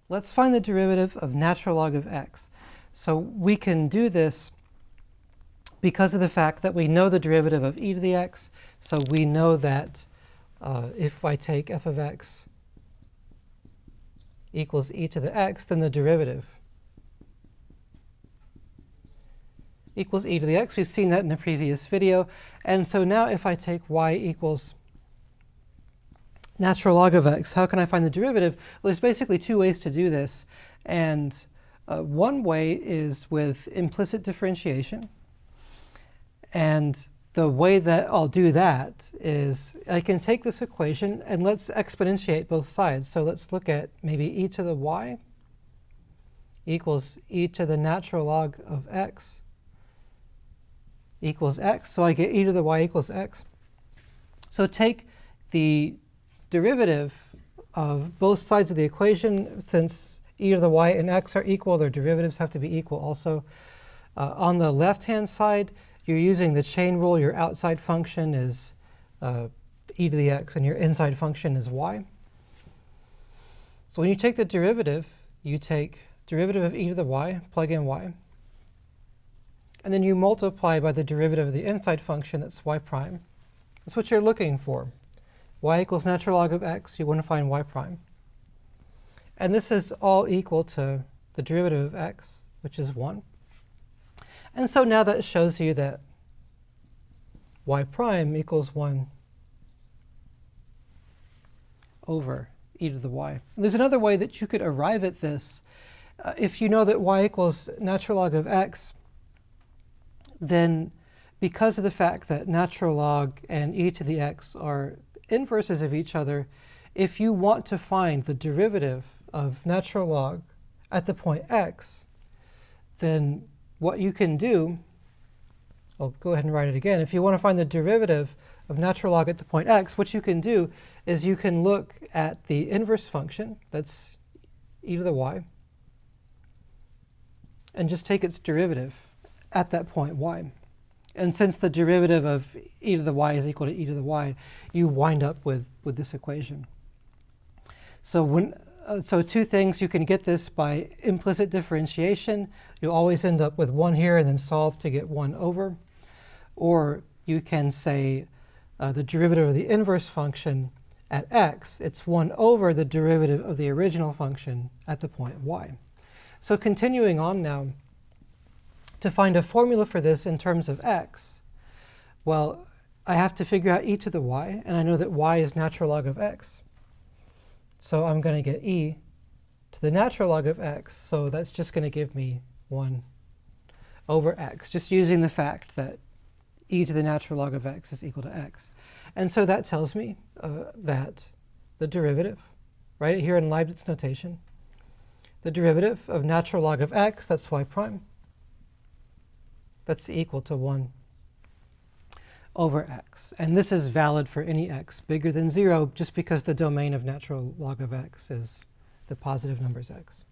Let's find the derivative of natural log of x. So we can do this because of the fact that we know the derivative of e to the x. So we know that if I take f of x equals e to the x, then the derivative equals e to the x. We've seen that in a previous video. And so now if I take y equals natural log of x, how can I find the derivative? Well, there's basically two ways to do this. And one way is with implicit differentiation. And the way that I'll do that is I can take this equation and let's exponentiate both sides. So let's look at maybe e to the y equals e to the natural log of x equals x. So I get e to the y equals x. So take the derivative of both sides of the equation. Since e to the y and x are equal, their derivatives have to be equal also. On the left-hand side, you're using the chain rule. Your outside function is e to the x, and your inside function is y. So when you take the derivative, you take derivative of e to the y, plug in y, and then you multiply by the derivative of the inside function, that's y prime. That's what you're looking for. Y equals natural log of x, you want to find y prime. And this is all equal to the derivative of x, which is 1. And so now that shows you that y prime equals 1 over e to the y. And there's another way that you could arrive at this. If you know that y equals natural log of x, then because of the fact that natural log and e to the x are inverses of each other, if you want to find the derivative of natural log at the point x, then what you can do, I'll go ahead and write it again. If you want to find the derivative of natural log at the point x, what you can do is you can look at the inverse function, that's e to the y, and just take its derivative at that point y. And since the derivative of e to the y is equal to e to the y, you wind up with this equation. So so two things, you can get this by implicit differentiation. You always end up with 1 here and then solve to get 1 over. Or you can say the derivative of the inverse function at x, it's 1 over the derivative of the original function at the point y. So continuing on now, to find a formula for this in terms of x, well, I have to figure out e to the y, and I know that y is natural log of x. So I'm going to get e to the natural log of x, so that's just going to give me 1 over x, just using the fact that e to the natural log of x is equal to x. And so that tells me that the derivative, right here in Leibniz notation, the derivative of natural log of x, that's y prime, that's equal to 1 over x. And this is valid for any x bigger than 0, just because the domain of natural log of x is the positive numbers x.